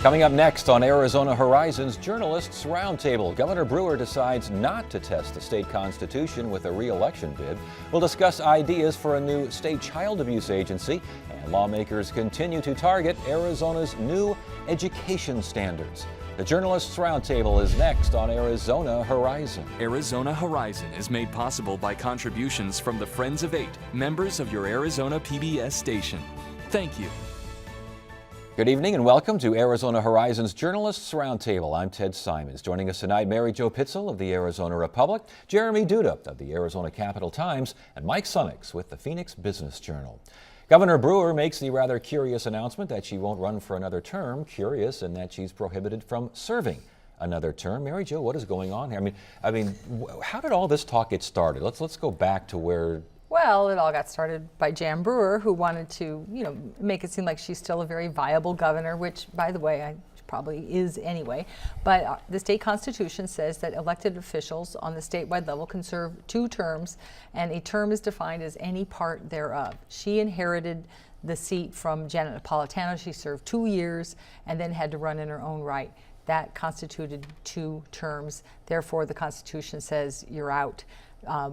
Coming up next on Arizona Horizons Journalists Roundtable, Governor Brewer decides not to test the state constitution with a re-election bid. We'll discuss ideas for a new state child abuse agency, and lawmakers continue to target Arizona's new education standards. The Journalists Roundtable is next on Arizona Horizon. Arizona Horizon is made possible by contributions from the Friends of Eight, members of your Arizona PBS station. Thank you. Good evening and welcome to Arizona Horizon's Journalists Roundtable. I'm Ted Simons. Joining us tonight, Mary Jo Pitzel of the Arizona Republic, Jeremy Duda of the Arizona Capital Times, and Mike Summix with the Phoenix Business Journal. Governor Brewer makes the rather curious announcement that she won't run for another term. Curious in that she's prohibited from serving another term. Mary Jo, what is going on here? I mean, how did all this talk get started? Let's go back to where. Well, it all got started by Jan Brewer, who wanted to, make it seem like she's still a very viable governor, which, by the way, probably is anyway. But the state constitution says that elected officials on the statewide level can serve 2 terms, and a term is defined as any part thereof. She inherited the seat from Janet Napolitano. She served 2 years and then had to run in her own right. That constituted 2 terms. Therefore, the Constitution says you're out.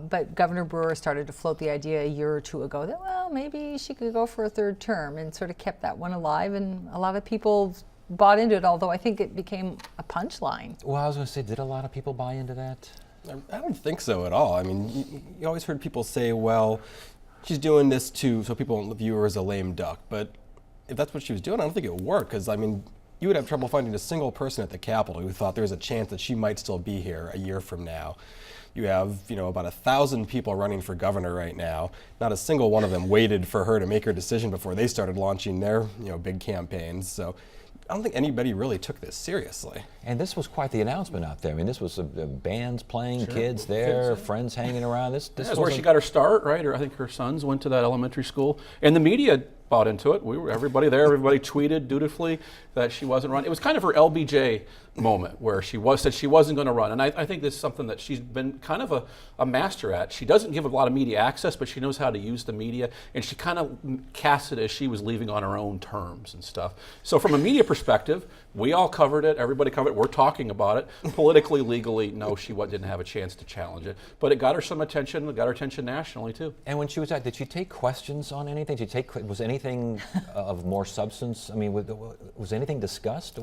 But Governor Brewer started to float the idea a year or 2 ago that, well, maybe she could go for a 3rd term, and sort of kept that one alive. And a lot of people bought into it, although I think it became a punchline. Well, I was going to say, did a lot of people buy into that? I don't think so at all. I mean, you always heard people say, well, she's doing this so people won't view her as a lame duck. But if that's what she was doing, I don't think it would work, because, I mean, you would have trouble finding a single person at the Capitol who thought there was a chance that she might still be here a year from now. You have, about 1,000 people running for governor right now. Not a single one of them waited for her to make her decision before they started launching their, big campaigns. So I don't think anybody really took this seriously. And this was quite the announcement out there. I mean, this was bands playing, sure. Kids there, friends hanging around. This is where she got her start, right? Or I think her sons went to that elementary school. And the media bought into it. Everybody there, everybody tweeted dutifully that she wasn't running. It was kind of her LBJ moment where she said she wasn't going to run. And I think this is something that she's been kind of a master at. She doesn't give a lot of media access, but she knows how to use the media. And she kind of cast it as she was leaving on her own terms and stuff. So from a media perspective, we all covered it. Everybody covered it. We're talking about it. Politically, legally, no, she didn't have a chance to challenge it. But it got her some attention. It got her attention nationally, too. And when she was out, did she take questions on anything? Was anything of more substance? I mean, was anything discussed?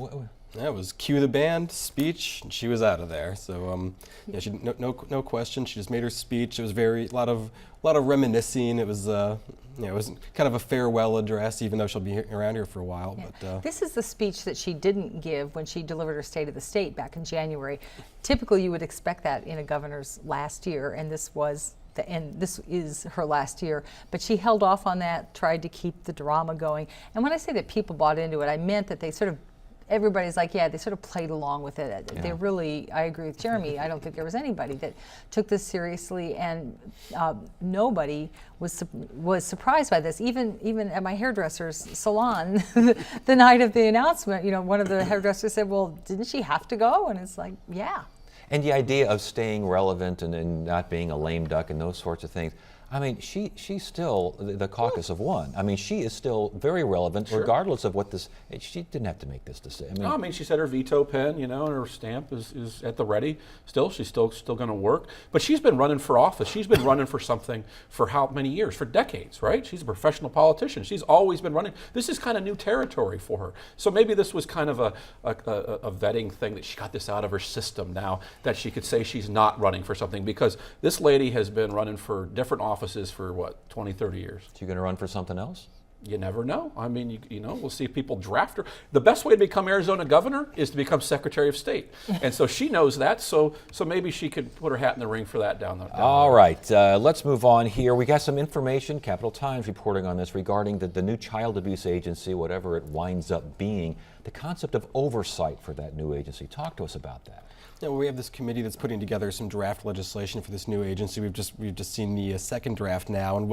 Yeah, it was cue the band, speech, and she was out of there. So she no question. She just made her speech. It was a lot of reminiscing. It was it was kind of a farewell address, even though she'll be around here for a while. Yeah. But this is the speech that she didn't give when she delivered her State of the State back in January. Typically, you would expect that in a governor's last year, and this is her last year. But she held off on that, tried to keep the drama going. And when I say that people bought into it, I meant that they sort of, everybody's like, yeah, they sort of played along with it. Yeah. They really, I agree with Jeremy, I don't think there was anybody that took this seriously, and nobody was surprised by this. Even at my hairdresser's salon, the night of the announcement, one of the hairdressers said, well, didn't she have to go? And it's like, yeah. And the idea of staying relevant and not being a lame duck and those sorts of things. I mean, she's still the caucus of one. I mean, she is still very relevant, sure. Regardless of what this. She didn't have to make this decision. I mean, she said her veto pen, and her stamp is at the ready. She's still going to work. But she's been running for office. She's been running for something for how many years? For decades, right? She's a professional politician. She's always been running. This is kind of new territory for her. So maybe this was kind of a vetting thing that she got this out of her system now, that she could say she's not running for something, because this lady has been running for different offices for 20, 30 years. So you're going to run for something else? You never know. I mean, we'll see if people draft her. The best way to become Arizona governor is to become Secretary of State. And so she knows that, so maybe she could put her hat in the ring for that down the All right, let's move on here. We got some information, Capital Times reporting on this, regarding the new child abuse agency, whatever it winds up being, the concept of oversight for that new agency. Talk to us about that. Yeah, well, we have this committee that's putting together some draft legislation for this new agency. We've just seen the second draft now, and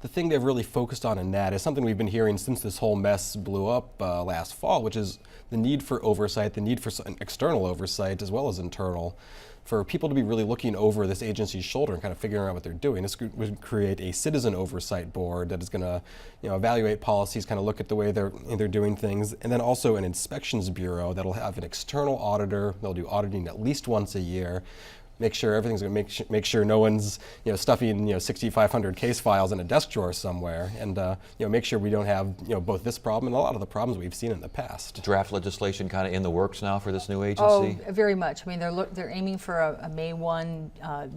the thing they've really focused on in that is something we've been hearing since this whole mess blew up last fall, which is the need for oversight, the need for external oversight as well as internal. for people to be really looking over this agency's shoulder and kind of figuring out what they're doing. This would create a citizen oversight board that is going to, evaluate policies, kind of look at the way they're doing things, and then also an inspections bureau that'll have an external auditor. They'll do auditing at least once a year. Make sure everything's going to make sure no one's stuffing 6,500 case files in a desk drawer somewhere, and make sure we don't have both this problem and a lot of the problems we've seen in the past. Draft legislation kind of in the works now for this new agency? Oh, very much. I mean, they're aiming for a May 1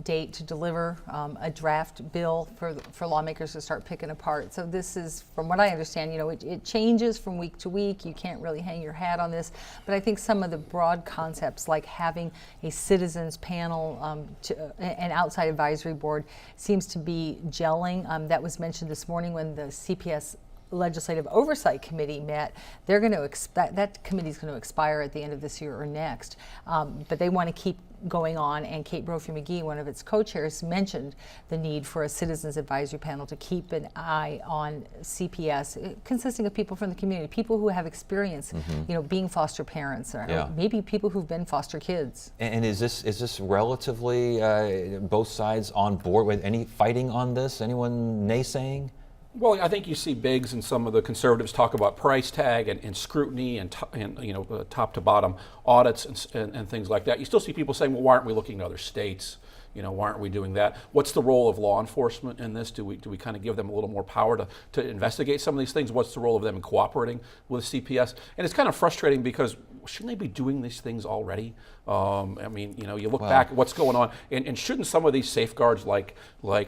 date to deliver a draft bill for lawmakers to start picking apart. So this is, from what I understand, it changes from week to week. You can't really hang your hat on this, but I think some of the broad concepts, like having a citizens panel, an outside advisory board, seems to be gelling. That was mentioned this morning when the CPS Legislative Oversight Committee met. They're going to that committee is going to expire at the end of this year or next, but they want to keep going on. And Kate Brophy-McGee, one of its co-chairs, mentioned the need for a citizens advisory panel to keep an eye on CPS, consisting of people from the community, people who have experience, being foster parents, or maybe people who've been foster kids. And is this relatively both sides on board with any fighting on this? Anyone naysaying? Well, I think you see Biggs and some of the conservatives talk about price tag and scrutiny and top to bottom audits and things like that. You still see people saying, well, why aren't we looking at other states? Why aren't we doing that? What's the role of law enforcement in this? Do we kind of give them a little more power to investigate some of these things? What's the role of them in cooperating with CPS? And it's kind of frustrating because shouldn't they be doing these things already? You look back at what's going on, and shouldn't some of these safeguards like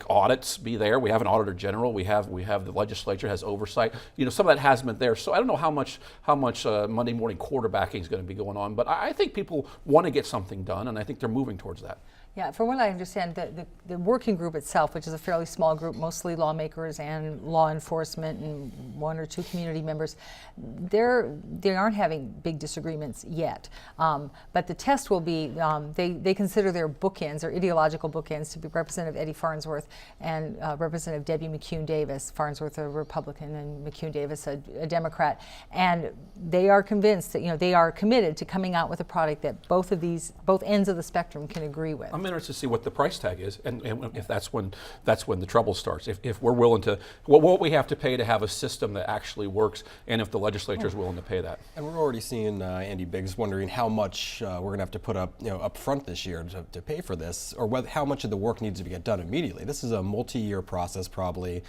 audits be there? We have an auditor general. We have the legislature has oversight. Some of that hasn't been there. So I don't know how much Monday morning quarterbacking is going to be going on, but I think people want to get something done, and I think they're moving towards that. Yeah, from what I understand, the working group itself, which is a fairly small group, mostly lawmakers and law enforcement and one or two community members, they aren't having big disagreements yet. But the test will be, they consider their bookends, their ideological bookends, to be Representative Eddie Farnsworth and Representative Debbie McCune Davis. Farnsworth a Republican and McCune Davis a Democrat. And they are convinced that they are committed to coming out with a product that both ends of the spectrum can agree with. I'm interested to see what the price tag is, and if that's when the trouble starts. If we're willing to, what we have to pay to have a system that actually works, and if the legislature is willing to pay that. And we're already seeing Andy Biggs wondering how much we're going to have to put up front this year to pay for this, or how much of the work needs to get done immediately. This is a multi-year process, probably.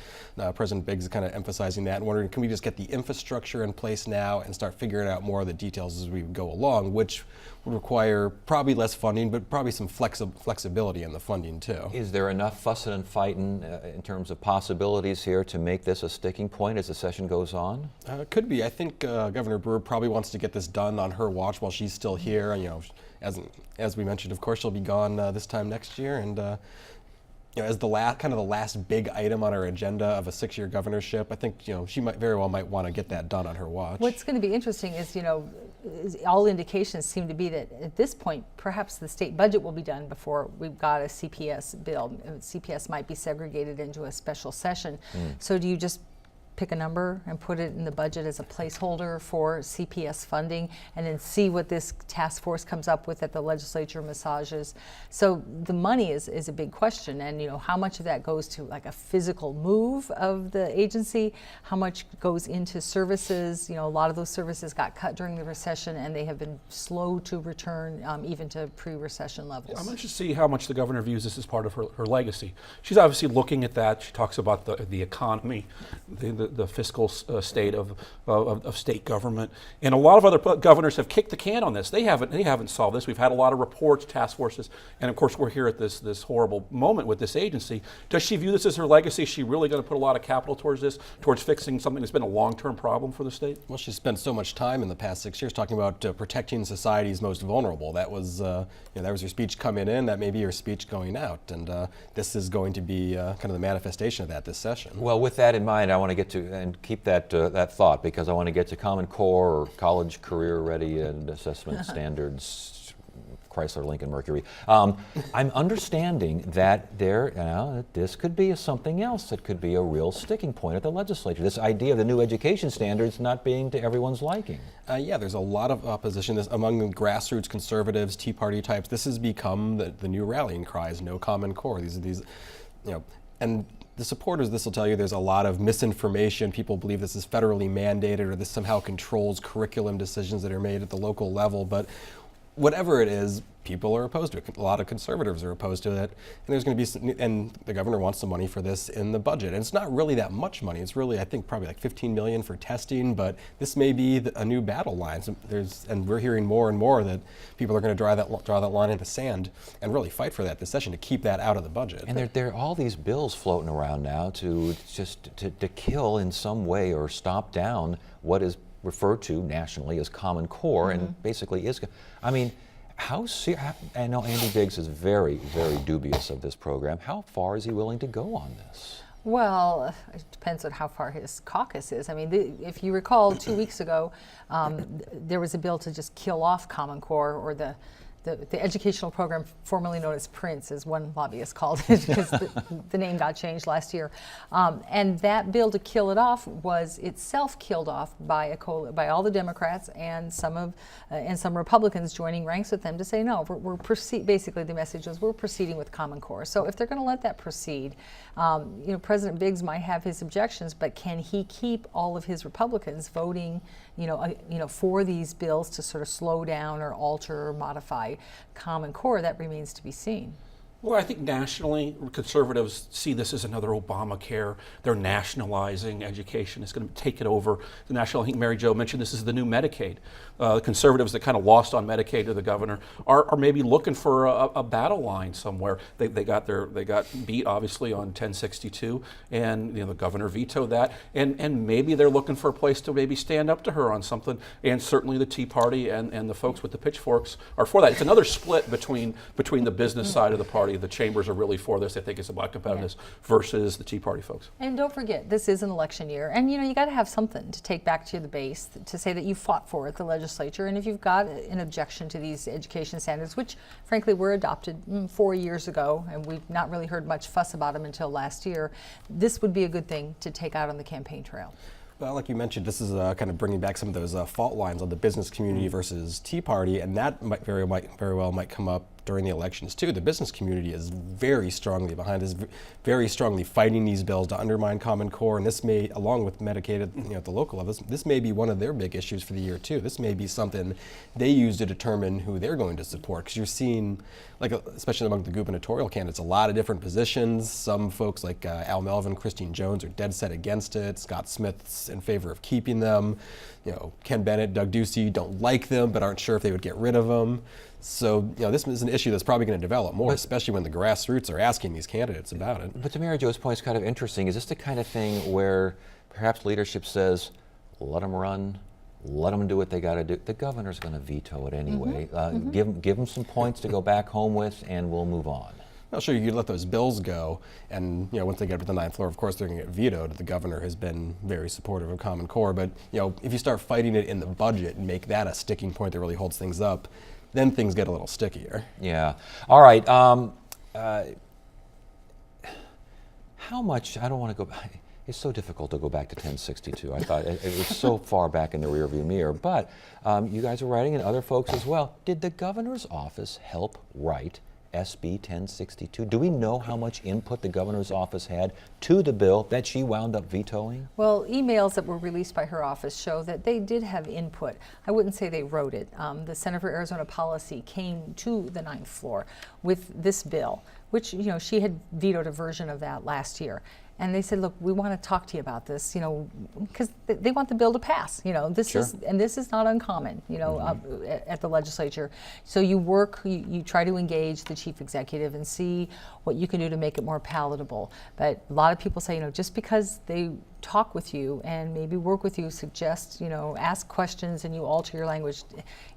President Biggs is kind of emphasizing that and wondering, can we just get the infrastructure in place now and start figuring out more of the details as we go along, which would require probably less funding, but probably some flexibility in the funding too. Is there enough fussing and fighting in terms of possibilities here to make this a sticking point as the session goes on? Could be. I think Governor Brewer probably wants to get this done on her watch while she's still here. As we mentioned, of course, she'll be gone this time next year, and as the last big item on our agenda of a 6-year governorship, I think she very well might want to get that done on her watch. What's going to be interesting is all indications seem to be that at this point perhaps the state budget will be done before we've got a CPS bill. CPS might be segregated into a special session. So do you just pick a number and put it in the budget as a placeholder for CPS funding, and then see what this task force comes up with that the legislature massages? So the money is a big question, and how much of that goes to like a physical move of the agency, how much goes into services. A lot of those services got cut during the recession, and they have been slow to return even to pre-recession levels. I'm interested to see how much the governor views this as part of her legacy. She's obviously looking at that. She talks about the economy, the fiscal state of state government, and a lot of other governors have kicked the can on this. They haven't solved this. We've had a lot of reports, task forces, and of course we're here at this horrible moment with this agency. Does she view this as her legacy? Is she really going to put a lot of capital towards this, towards fixing something that's been a long-term problem for the state? Well, she's spent so much time in the past 6 years talking about protecting society's most vulnerable. That was her speech coming in. That may be her speech going out, and this is going to be kind of the manifestation of that this session. Well, with that in mind, I want to get to and keep that thought, because I want to get to Common Core or college career ready and assessment standards Chrysler, Lincoln, Mercury. I'm understanding that this could be something else that could be a real sticking point at the legislature. This idea of the new education standards not being to everyone's liking. Yeah, there's a lot of opposition among the grassroots conservatives, Tea Party types. This has become the new rallying cries, no Common Core. And the supporters, this will tell you there's a lot of misinformation. People believe this is federally mandated or this somehow controls curriculum decisions that are made at the local level. But whatever it is, people are opposed to it. A lot of conservatives are opposed to it. And there's going to be, and the governor wants some money for this in the budget. And it's not really that much money. It's really, I think, probably like $15 million for testing. But this may be a new battle line. So and we're hearing more and more that people are going to draw that line in the sand and really fight for that this session to keep that out of the budget. And there are all these bills floating around now to kill in some way or stop down what is referred to nationally as Common Core, and basically is. I mean, I know Andy Biggs is very, very dubious of this program. How far is he willing to go on this? Well, it depends on how far his caucus is. I mean, if you recall, 2 weeks ago, there was a bill to just kill off Common Core, or the educational program formerly known as Prince, as one lobbyist called it, because the name got changed last year. And that bill to kill it off was itself killed off by all the Democrats and some Republicans joining ranks with them to say no. Basically, the message was we're proceeding with Common Core. So if they're going to let that proceed, President Biggs might have his objections, but can he keep all of his Republicans voting, for these bills to sort of slow down or alter or modify Common Core? That remains to be seen. Well, I think nationally, conservatives see this as another Obamacare. They're nationalizing education. It's going to take it over. The national, I think Mary Jo mentioned this is the new Medicaid. The conservatives that kind of lost on Medicaid to the governor are maybe looking for a battle line somewhere. They got beat obviously on 1062, and the governor vetoed that. And maybe they're looking for a place to maybe stand up to her on something. And certainly the Tea Party and the folks with the pitchforks are for that. It's another split between the business side of the party. The chambers are really for this. They think it's about competitiveness versus the Tea Party folks. And don't forget, this is an election year, and you got to have something to take back to the base to say that you fought for at the legislature. And if you've got an objection to these education standards, which frankly were adopted 4 years ago, and we've not really heard much fuss about them until last year, this would be a good thing to take out on the campaign trail. Well, like you mentioned, this is kind of bringing back some of those fault lines on the business community versus Tea Party, and that very well might come up during the elections too. The business community is very strongly behind this, very strongly fighting these bills to undermine Common Core, and this may, along with Medicaid at the local level, this may be one of their big issues for the year too. This may be something they use to determine who they're going to support, because you're seeing, especially among the gubernatorial candidates, a lot of different positions. Some folks like Al Melvin, Christine Jones are dead set against it. Scott Smith's in favor of keeping them. Ken Bennett, Doug Ducey don't like them but aren't sure if they would get rid of them. So, this is an issue that's probably going to develop more, especially when the grassroots are asking these candidates about it. But to Mary Jo's point, it's kind of interesting. Is this the kind of thing where perhaps leadership says, let them run, let them do what they got to do? The governor's going to veto it anyway. Give them some points to go back home with, and we'll move on. Well, sure, you could let those bills go, and once they get up to the ninth floor, of course, they're going to get vetoed. The governor has been very supportive of Common Core, but if you start fighting it in the budget and make that a sticking point that really holds things up, then things get a little stickier. Yeah. All right. How much? I don't want to go back. It's so difficult to go back to 1062. I thought it was so far back in the rearview mirror. But you guys are writing, and other folks as well. Did the governor's office help write SB 1062? Do we know how much input the governor's office had to the bill that she wound up vetoing? Well, emails that were released by her office show that they did have input. I wouldn't say they wrote it. The Center for Arizona Policy came to the ninth floor with this bill, which she had vetoed a version of that last year. And they said, look, we want to talk to you about this, because they want the bill to pass. This is not uncommon, at the legislature. So you try to engage the chief executive and see what you can do to make it more palatable. But a lot of people say, just because they talk with you and maybe work with you, suggest, ask questions, and you alter your language,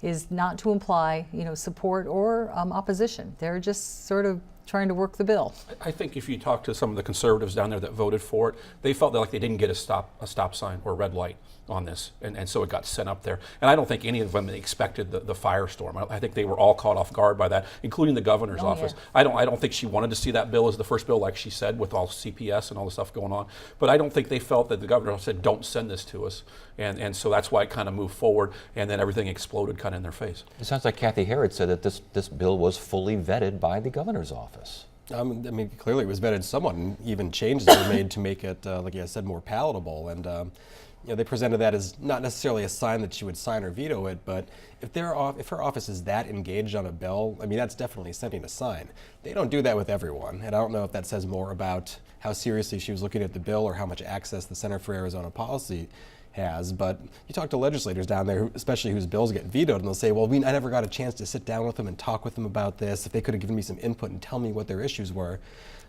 is not to imply, support or opposition. They're just sort of trying to work the bill. I think if you talk to some of the conservatives down there that voted for it, they felt like they didn't get a stop sign or a red light on this, and so it got sent up there. And I don't think any of them expected the firestorm. I think they were all caught off guard by that, including the governor's office. Yeah. I don't think she wanted to see that bill as the first bill, like she said, with all CPS and all the stuff going on. But I don't think they felt that the governor said, "Don't send this to us," and so that's why it kind of moved forward, and then everything exploded kind of in their face. It sounds like Kathy Herod said that this bill was fully vetted by the governor's office. I mean, clearly it was vetted somewhat, and even changes were made to make it, like I said, more palatable. And they presented that as not necessarily a sign that she would sign or veto it, but if her office is that engaged on a bill, I mean, that's definitely sending a sign. They don't do that with everyone, and I don't know if that says more about how seriously she was looking at the bill or how much access the Center for Arizona Policy has. But you talk to legislators down there, especially whose bills get vetoed, and they'll say, well, I never got a chance to sit down with them and talk with them about this. If they could have given me some input and tell me what their issues were,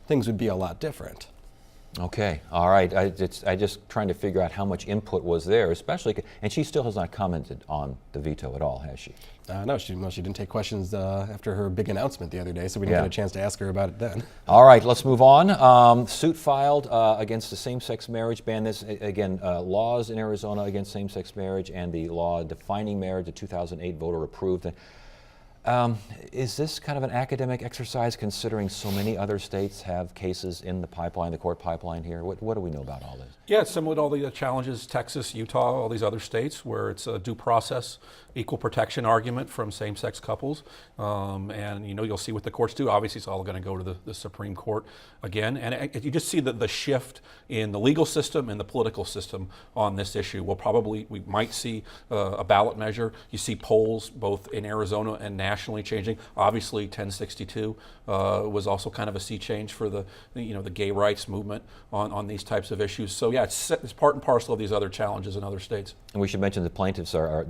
things would be a lot different. Okay, all right. I just trying to figure out how much input was there, especially, and she still has not commented on the veto at all, has she? No, she didn't take questions after her big announcement the other day, so we didn't get a chance to ask her about it then. All right, let's move on. Suit filed against the same-sex marriage ban. This, again, laws in Arizona against same-sex marriage and the law defining marriage, the 2008 voter approved. Is this kind of an academic exercise considering so many other states have cases in the pipeline, the court pipeline here? What do we know about all this? Yeah, it's similar to all the challenges, Texas, Utah, all these other states where it's a due process, equal protection argument from same-sex couples. And you'll see what the courts do. Obviously, it's all going to go to the Supreme Court again. And you just see the shift in the legal system and the political system on this issue. We might see a ballot measure. You see polls both in Arizona and nationally changing. Obviously, 1062 was also kind of a sea change for the gay rights movement on these types of issues. So yeah, it's part and parcel of these other challenges in other states. And we should mention the plaintiffs are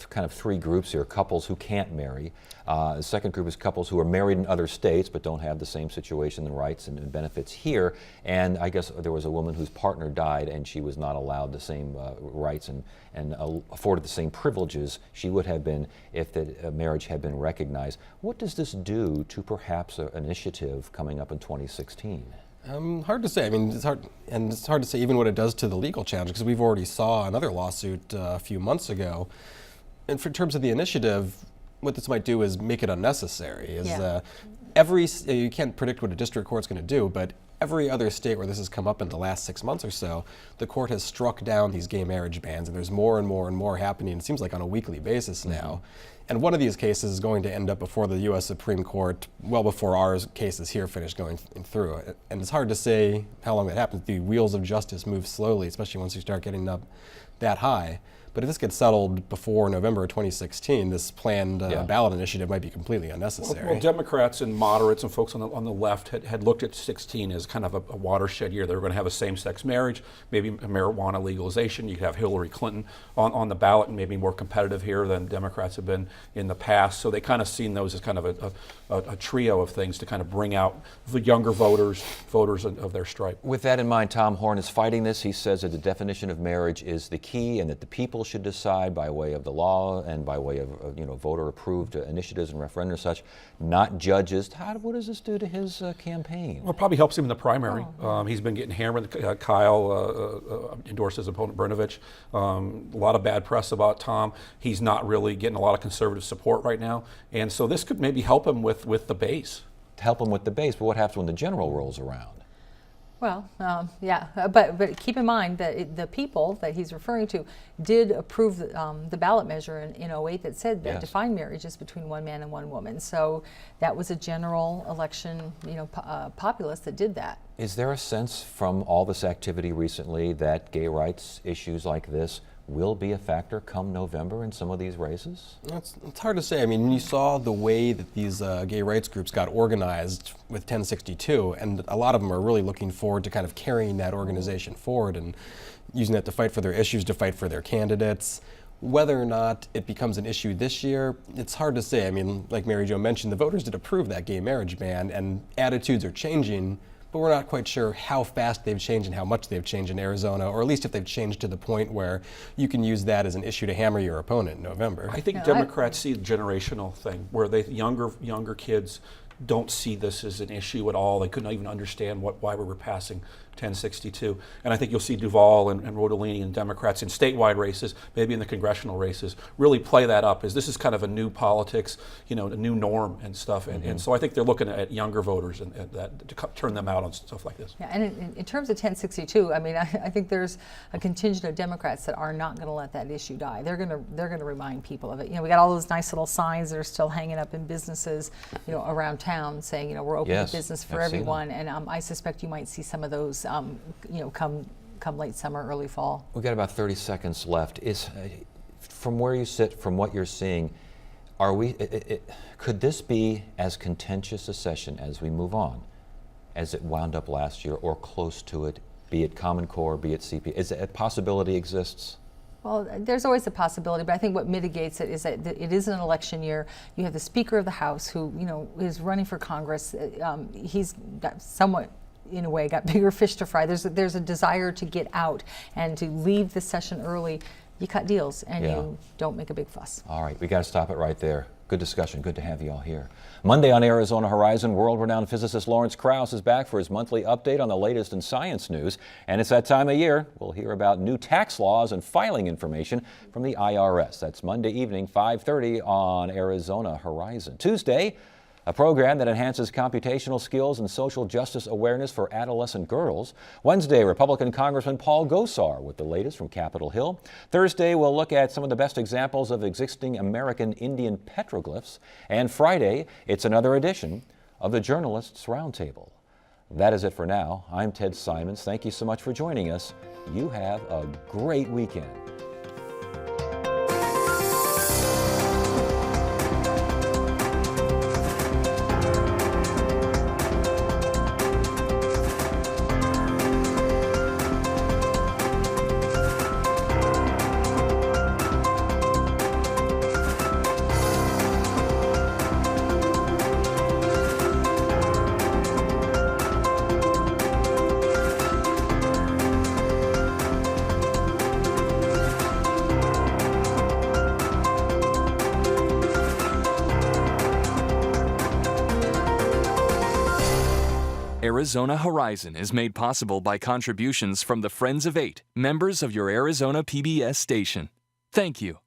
kind of three groups here: couples who can't marry. The second group is couples who are married in other states but don't have the same situation and rights and benefits here. And I guess there was a woman whose partner died and she was not allowed the same rights and afforded the same privileges she would have been if the marriage had been recognized. What does this do to perhaps an initiative coming up in 2016? Hard to say. I mean, it's hard to say even what it does to the legal challenge, because we've already saw another lawsuit a few months ago. And in terms of the initiative, what this might do is make it unnecessary. You can't predict what a district court's going to do, but every other state where this has come up in the last 6 months or so, the court has struck down these gay marriage bans, and there's more and more and more happening, it seems like on a weekly basis now. And one of these cases is going to end up before the U.S. Supreme Court well before our cases here finish going through it. And it's hard to say how long that happens. The wheels of justice move slowly, especially once you start getting up that high. But if this gets settled before November of 2016, this planned ballot initiative might be completely unnecessary. Well, Democrats and moderates and folks on the left had looked at 16 as kind of a watershed year. They were going to have a same-sex marriage, maybe marijuana legalization. You could have Hillary Clinton on the ballot and maybe more competitive here than Democrats have been in the past. So they kind of seen those as kind of a trio of things to kind of bring out the younger voters of their stripe. With that in mind, Tom Horn is fighting this. He says that the definition of marriage is the key and that the people should decide by way of the law and by way of voter-approved initiatives and referenda and such, not judges. What does this do to his campaign? Well, it probably helps him in the primary. He's been getting hammered. Kyle endorsed his opponent, Brnovich. A lot of bad press about Tom. He's not really getting a lot of conservative support right now. And so this could maybe help him with the base. To help him with the base, but what happens when the general rolls around? Well, but keep in mind that the people that he's referring to did approve the ballot measure in 08 that said that defined marriages between one man and one woman. So that was a general election, populace that did that. Is there a sense from all this activity recently that gay rights issues like this will be a factor come November in some of these races? It's hard to say. I mean, you saw the way that these gay rights groups got organized with 1062, and a lot of them are really looking forward to kind of carrying that organization forward and using that to fight for their issues, to fight for their candidates. Whether or not it becomes an issue this year, it's hard to say. I mean, like Mary Jo mentioned, the voters did approve that gay marriage ban, and attitudes are changing, but we're not quite sure how fast they've changed and how much they've changed in Arizona, or at least if they've changed to the point where you can use that as an issue to hammer your opponent in November. I think Democrats see a generational thing where younger kids don't see this as an issue at all. They couldn't even understand why we were passing 1062. And I think you'll see Duval and Rodolini and Democrats in statewide races, maybe in the congressional races, really play that up as this is kind of a new politics, a new norm and stuff. And so I think they're looking at younger voters and that to turn them out on stuff like this. Yeah, and in terms of 1062, I mean, I think there's a contingent of Democrats that are not going to let that issue die. They're going to remind people of it. We got all those nice little signs that are still hanging up in businesses, around town saying, we're open Yes, to business for I've seen everyone. And I suspect you might see some of those, come late summer, early fall. We've got about 30 seconds left. From where you sit, from what you're seeing, could this be as contentious a session as we move on as it wound up last year, or close to it, be it Common Core, be it CP? Is it a possibility exists? Well, there's always a possibility, but I think what mitigates it is that it is an election year. You have the Speaker of the House who, is running for Congress. He's got somewhat, in a way, got bigger fish to fry. There's a desire to get out and to leave the session early. You cut deals and you don't make a big fuss. All right, we got to stop it right there. Good discussion. Good to have you all here. Monday on Arizona Horizon, world-renowned physicist Lawrence Krauss is back for his monthly update on the latest in science news. And it's that time of year. We'll hear about new tax laws and filing information from the IRS. That's Monday evening, 5:30 on Arizona Horizon. Tuesday, a program that enhances computational skills and social justice awareness for adolescent girls. Wednesday, Republican Congressman Paul Gosar with the latest from Capitol Hill. Thursday, we'll look at some of the best examples of existing American Indian petroglyphs. And Friday, it's another edition of the Journalists Roundtable. That is it for now. I'm Ted Simons. Thank you so much for joining us. You have a great weekend. Arizona Horizon is made possible by contributions from the Friends of Eight, members of your Arizona PBS station. Thank you.